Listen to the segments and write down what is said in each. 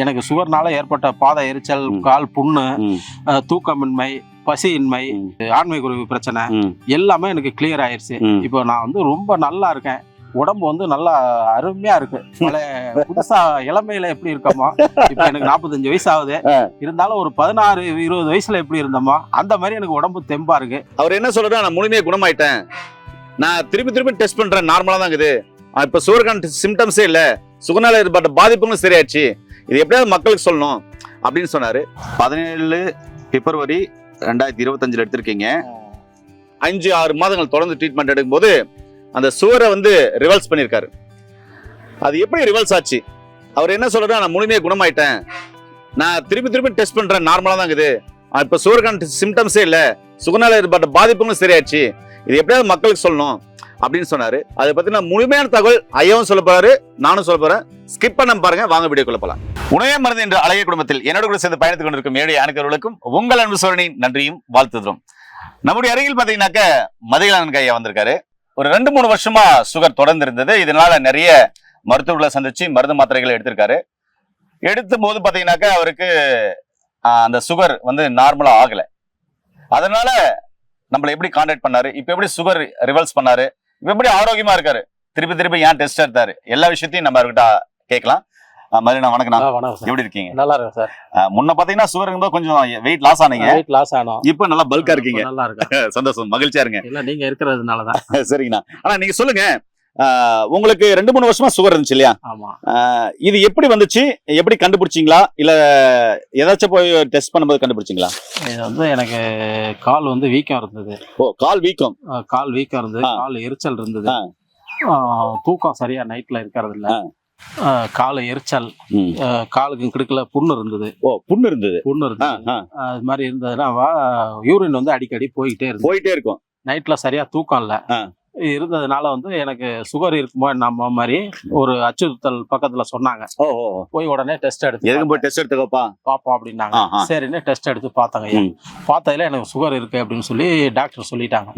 எனக்கு சுகர்னால ஏற்பட்ட பாத எரிச்சல், கால் புண்ணு, தூக்கமின்மை, பசியின்மை, ஆண்மை குறைவு பிரச்சனை எல்லாமே எனக்கு கிளியர் ஆயிருச்சு. இப்போ நான் வந்து ரொம்ப நல்லா இருக்கேன். உடம்பு வந்து நல்லா அருமையா இருக்கு. புதுசா இளமையில எப்படி இருக்கோமோ, இப்ப எனக்கு 45 வயசு ஆகுது. இருந்தாலும் ஒரு 16-20 வயசுல எப்படி இருந்தோமோ அந்த மாதிரி எனக்கு உடம்பு தெம்பா இருக்கு. அவர் என்ன சொல்றாரு, நான் முழுமையா குணமாயிட்டேன், நான் திருப்பி டெஸ்ட் பண்றேன், நார்மலா தான் இருக்குது, இப்ப சுகருக்கான சிம்டம்ஸே இல்ல, சுகர்னால ஏற்பட்ட பாதிப்புகளும் சரியாச்சு, இது எப்படியாவது மக்களுக்கு சொல்லணும் அப்படின்னு சொன்னாரு. 17 பிப்ரவரி 2025 எடுத்திருக்கீங்க. 5-6 மாதங்கள் தொடர்ந்து ட்ரீட்மெண்ட் எடுக்கும் போது அந்த சுகரை வந்து ரிவர்ஸ் பண்ணிருக்காரு. அது எப்படி ரிவர்ஸ் ஆச்சு? அவர் என்ன சொல்றாரு, நான் முழுமையா குணமாயிட்டேன், நான் திருப்பி டெஸ்ட் பண்றேன், நார்மலா தான் இருக்குது, இப்ப சுகருக்கான சிம்டம்ஸே இல்ல, சுகர்னால ஏற்பட்ட பாதிப்புகளும் சரியாச்சு, இது எப்படியாவது மக்களுக்கு சொல்லணும் அப்படின்னு சொன்னாரு. அதை பத்தின முழுமையான தகவல் ஐயாவும் சொல்ல போறாரு, நானும் சொல்ல போறேன். ஸ்கிப் பண்ண பாருங்க, வாங்க வீடியோக்குள்ள போலாம். உணவே மருந்து என்ற அழகிய குடும்பத்தில் என்னோட கூட சேர்ந்து பயணித்துக் கொண்டிருக்கும் ஏழை அனைவர்களுக்கும் உங்கள் அன்பு சோழனின் நன்றியும் வாழ்த்துகிறோம். நம்முடைய அருகில் பாத்தீங்கன்னாக்க மதியழகன் ஐயா வந்திருக்காரு. ஒரு 2-3 வருஷமா சுகர் தொடர்ந்து இருந்தது. இதனால நிறைய மருத்துவர்களை சந்திச்சு மருந்து மாத்திரைகளை எடுத்திருக்காரு. எடுத்தும் போது பாத்தீங்கன்னாக்க அவருக்கு அந்த சுகர் வந்து நார்மலா ஆகல. அதனால நம்மள எப்படி கான்டாக்ட் பண்ணாரு, இப்ப எப்படி சுகர் ரிவர்ஸ் பண்ணாரு, இப்ப எப்படி ஆரோக்கியமா இருக்காரு, திருப்பி ஏன் டெஸ்ட் எடுத்தாரு, எல்லா விஷயத்தையும் நம்ம அவர்கிட்ட கேட்கலாம். மதியம் வணக்கம், எப்படி இருக்கீங்க? நல்லா இருக்கு சார். முன்ன பாத்தீங்கன்னா சுகர் இருந்தா கொஞ்சம் வெயிட் லாஸ் ஆனீங்க, இப்ப நல்லா பல்கா இருக்கீங்க. நல்லா இருக்கு, சந்தோஷம், மகிழ்ச்சியா இருங்க. இல்ல நீங்க இருக்கிறதுனாலதான். சரிங்கண்ணா. ஆனா நீங்க சொல்லுங்க, உங்களுக்கு 2-3 வருஷமா சுகர் இருந்துச்சு இல்லையா? ஆமா. இது எப்படி வந்துச்சு, எப்படி கண்டுபிடிச்சீங்களா, இல்ல ஏதாச்சும் போய் டெஸ்ட் பண்ணும்போது கண்டுபிடிச்சீங்களா? இது வந்து எனக்கு கால் வந்து வீக்கம் இருந்தது. ஓ, கால் வீக்கம் இருந்தது, கால் எரிச்சல் இருந்தது, தூக்கம் சரியா நைட்ல இருக்கிறது இல்ல, கால எரிச்சல், காலுக்கு கிடுக்கல புண்ணு இருந்தது. ஓ, புண்ணு இருந்தது. அது மாதிரி இருந்ததுன்னா யூரின் வந்து அடிக்கடி போயிட்டே இருக்கும். நைட்ல சரியா தூக்கம் இல்ல இருந்ததுனால வந்து எனக்கு சுகர் இருக்குமோ நம்ம மாதிரி ஒரு அச்சுறுத்தல் பக்கத்துல சொன்னாங்க. போய் உடனே டெஸ்ட் எடுத்து பாப்போம் அப்படின்னாங்க. சரின்னு டெஸ்ட் எடுத்து பார்த்தாங்க. பார்த்ததுல எனக்கு சுகர் இருக்கு அப்படின்னு சொல்லி டாக்டர் சொல்லிட்டாங்க.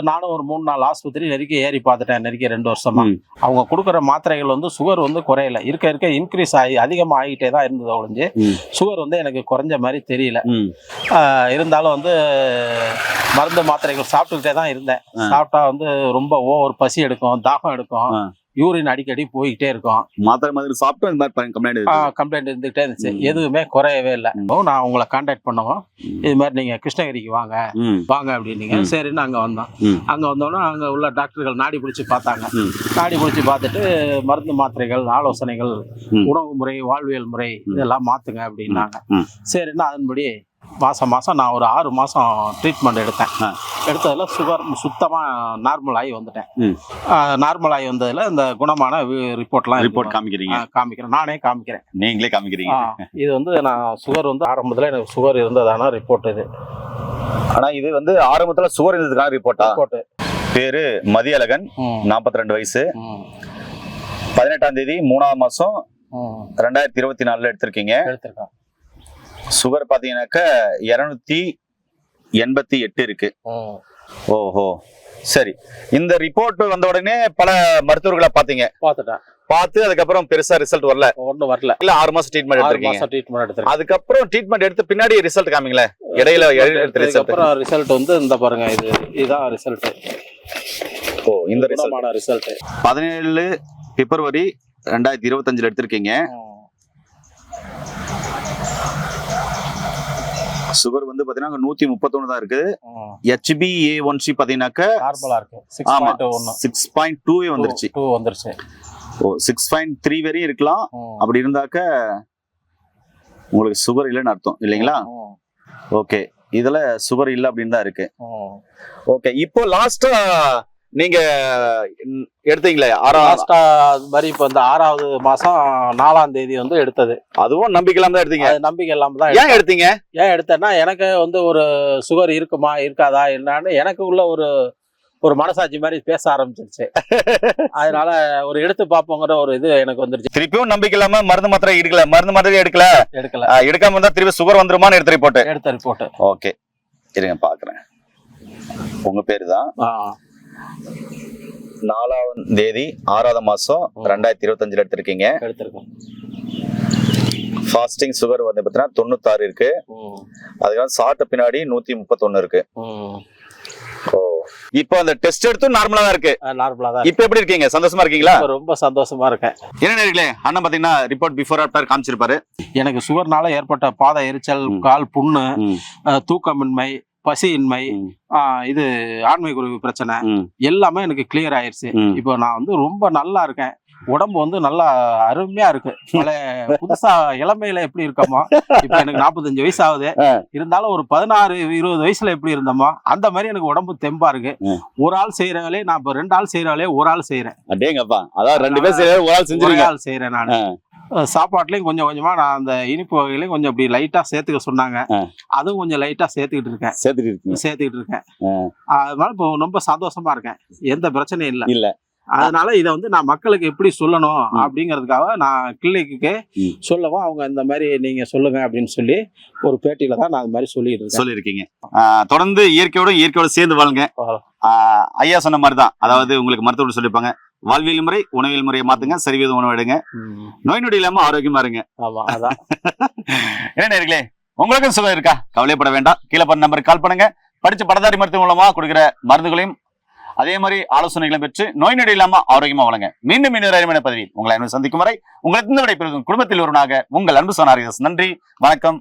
நானும் ஒரு 3-4 ஆஸ்பத்திரி நெருக்கி ஏறி பார்த்துட்டேன், நெருக்கி 2 வருஷமா. அவங்க கொடுக்குற மாத்திரைகள் வந்து சுகர் வந்து குறையல, இருக்க இன்க்ரீஸ் ஆகி அதிகமாக ஆகிட்டே தான் இருந்தது ஒழிஞ்சு சுகர் வந்து எனக்கு குறைஞ்ச மாதிரி தெரியல. இருந்தாலும் வந்து மருந்து மாத்திரைகள் சாப்பிட்டுக்கிட்டே தான் இருந்தேன். சாப்பிட்டா வந்து ரொம்ப ஓவர் பசி எடுக்கும், தாகம் எடுக்கும், யூரின் அடிக்கடி போய்கிட்டே இருக்கும். மாத்திரை மாதிரி சாப்பிட்டு இந்த மாதிரி கம்ப்ளைண்ட் இருந்துகிட்டே இருந்துச்சு. எதுவுமே குறையவே இல்லை. நான் உங்களை கான்டாக்ட் பண்ணுவோம், இது மாதிரி நீங்க கிருஷ்ணகிரிக்கு வாங்க அப்படின்னீங்க. சரின்னு அங்க வந்தோம். அங்க வந்தோம்னா அங்க உள்ள டாக்டர்கள் நாடி பிடிச்சி பார்த்தாங்க. நாடி பிடிச்சி பார்த்துட்டு மருந்து மாத்திரைகள், ஆலோசனைகள், உணவு முறை, வாழ்வியல் முறை இதெல்லாம் மாத்துங்க அப்படின்னாங்க. சரின்னா அதன்படி மாசம் நான் ஒரு 6 மாசம் ட்ரீட்மெண்ட் எடுத்தேன். எடுத்ததுல சுகர் சுத்தமா நார்மல் ஆகி வந்துட்டேன். நார்மல் ஆகி வந்ததுல இந்த குணமான ரிப்போர்ட் காமிக்கிறேன், நானே காமிக்கிறேன். நீங்களே காமிக்கிறீங்க. இது வந்து நான் சுகர் வந்து ஆரம்பத்துல எனக்கு சுகர் இருந்ததான ரிப்போர்ட் இது. ஆனா இது வந்து ஆரம்பத்துல சுகர் இருந்ததுக்கான ரிப்போர்ட். பேரு மதியழகன், 42 வயசு, 18ஆம் தேதி 3ஆம் மாசம் 2024 எடுத்திருக்கீங்க. சுகர் பாத்தீங்கன்னாக்க 288 இருக்கு. ஓஹோ, சரி. இந்த ரிப்போர்ட் வந்த உடனே பல மருத்துவர்களை பார்த்து அதுக்கப்புறம் பெருசா ரிசல்ட் வரல. இல்ல 6 மாசம் ட்ரீட்மெண்ட் எடுத்திருக்கீங்க. அதுக்கப்புறம் ட்ரீட்மெண்ட் எடுத்து பின்னாடி ரிசல்ட் காமிங்களே, இடையில ரிசல்ட் வந்து இந்த பாருங்க, இதுதான் ரிசல்ட். ஓ, இந்த ரிசல்ட் 17 பிப்ரவரி 2025 எடுத்திருக்கீங்க. சுகர் வந்து பாத்தீங்கன்னா 131 தான் இருக்கு. HbA1c பாத்தீங்கன்னாக்க 6.2 வந்துருச்சு. ஓ, 6.3 வரையும் இருக்கலாம். அப்படி இருந்தாக்க உங்களுக்கு சுகர் இல்லைன்னு அர்த்தம் இல்லைங்களா? ஓகே, இதுல சுகர் இல்லை அப்படின்னு தான் இருக்கு. ஓகே, இப்போ லாஸ்டா நீங்க எடுத்தீங்களே மாதிரி இப்ப இந்த 6வது மாசம் 4ஆம் தேதி வந்து எடுத்தது. அதுவும் நம்பிக்கை இல்லாம தான் எடுத்தீங்க? நம்பிக்கை இல்லாம தான். ஏன் எடுத்தீங்க? ஏன் எடுத்தேன்னா எனக்கு வந்து ஒரு சுகர் இருக்குமா இருக்காதா என்னன்னு எனக்கு உள்ள ஒரு மனசாட்சி மாதிரி பேச ஆரம்பிச்சிருச்சு. அதனால ஒரு எடுத்து பாப்போங்கிற ஒரு இது எனக்கு வந்துருச்சு. திருப்பியும் நம்பிக்கை இல்லாம மருந்து மாத்திரை எடுக்காம இருந்தா திருப்பி சுகர் வந்துருமான்னு எடுத்த ரிப்போர்ட். ஓகே, இருங்க பாக்குறேன். உங்க பேரு தான் 4ஆம் தேதி 6ஆவது மாசம் 2025 எடுத்திருக்கீங்க. ஃபாஸ்டிங் சுகர் வந்து பாத்தீங்கன்னா 96 இருக்கு. அதுக்காக சாப்பிட்ட பின்னாடி 131 இருக்கு. ஓ, இப்போ அந்த டெஸ்ட் எடுத்து நார்மலா தான் இருக்கு. நார்மலா தான். இப்போ எப்படி இருக்கீங்க? சந்தோஷமா இருக்கீங்களா? ரொம்ப சந்தோஷமா இருக்கேன். என்ன நேர்களே, அண்ணன் பாத்தீங்கன்னா ரிப்போர்ட் பிஃபோர் ஆஃப்டர் காமிச்சிருப்பாரு. எனக்கு சுகர்னால ஏற்பட்ட பாத எரிச்சல், கால் புண்ணு, தூக்கமின்மை, பசியின்மை, இது ஆண்மை குறைவு பிரச்சனை எல்லாமே எனக்கு கிளியர் ஆயிருச்சு. இப்போ நான் வந்து ரொம்ப நல்லா இருக்கேன். உடம்பு வந்து நல்லா அருமையா இருக்கு. புதுசா இளமையில எப்படி இருக்கோமோ, இப்ப எனக்கு 45 வயசு ஆகுது. இருந்தாலும் ஒரு 16-20 வயசுல எப்படி இருந்தோமோ அந்த மாதிரி எனக்கு உடம்பு தெம்பா இருக்கு. ஒரு ஆள் செய்யற வேலையை நான் இப்ப 2 ஆள் செய்யற வேலையை ஒரு ஆள் செய்யறேன். அடேங்கப்பா, அதாவது 2 பேர் செய்யற ஒரு ஆள் செஞ்சுறீங்க. ஆள் செய்யறேன் நான். சாப்பாட்டுலயும் கொஞ்சம் கொஞ்சமா நான் அந்த இனிப்பு வகையிலையும் கொஞ்சம் அப்படி லைட்டா சேர்த்துக்க சொன்னாங்க. அதுவும் கொஞ்சம் லைட்டா சேர்த்துக்கிட்டு இருக்கேன். அதனால இப்போ ரொம்ப சந்தோஷமா இருக்கேன். எந்த பிரச்சனையும் இல்ல. அதனால இதை வந்து நான் மக்களுக்கு எப்படி சொல்லணும் அப்படிங்கிறதுக்காக நான் கிளினிக்கு சொல்லவும் அவங்க இந்த மாதிரி நீங்க சொல்லுங்க அப்படின்னு சொல்லி ஒரு பேட்டியில தான் நான் அது மாதிரி சொல்லியிருக்கீங்க. தொடர்ந்து இயற்கையோட சேர்ந்து வாழுங்க. ஐயா சொன்ன மாதிரி தான், அதாவது உங்களுக்கு மருத்துவர் சொல்லிருப்பாங்க, வாழ்வியல் முறை உணவியல் முறையை மாத்துங்க, சரிவித உணவு எடுங்க, நோய் நொடி இல்லாம ஆரோக்கியமா இருங்க. என்ன நேர்களே, உங்களுக்கும் சுகம் இருக்கா? கவலைப்பட வேண்டாம். கீழே பண்ண நம்பருக்கு கால் பண்ணுங்க. படிச்ச படதாரி மருத்துவம் மூலமா கொடுக்குற மருந்துகளையும் அதே மாதிரி ஆலோசனைகளும் பெற்று நோய் நொடி இல்லாம ஆரோக்கியமா வழங்க. மீண்டும் அருமையான பதவியில் உங்களை சந்திக்கும் வரை உங்களுக்கு விடைபெறும் குடும்பத்தில் ஒருவனாக உங்கள் அன்பு சொன்னார். நன்றி, வணக்கம்.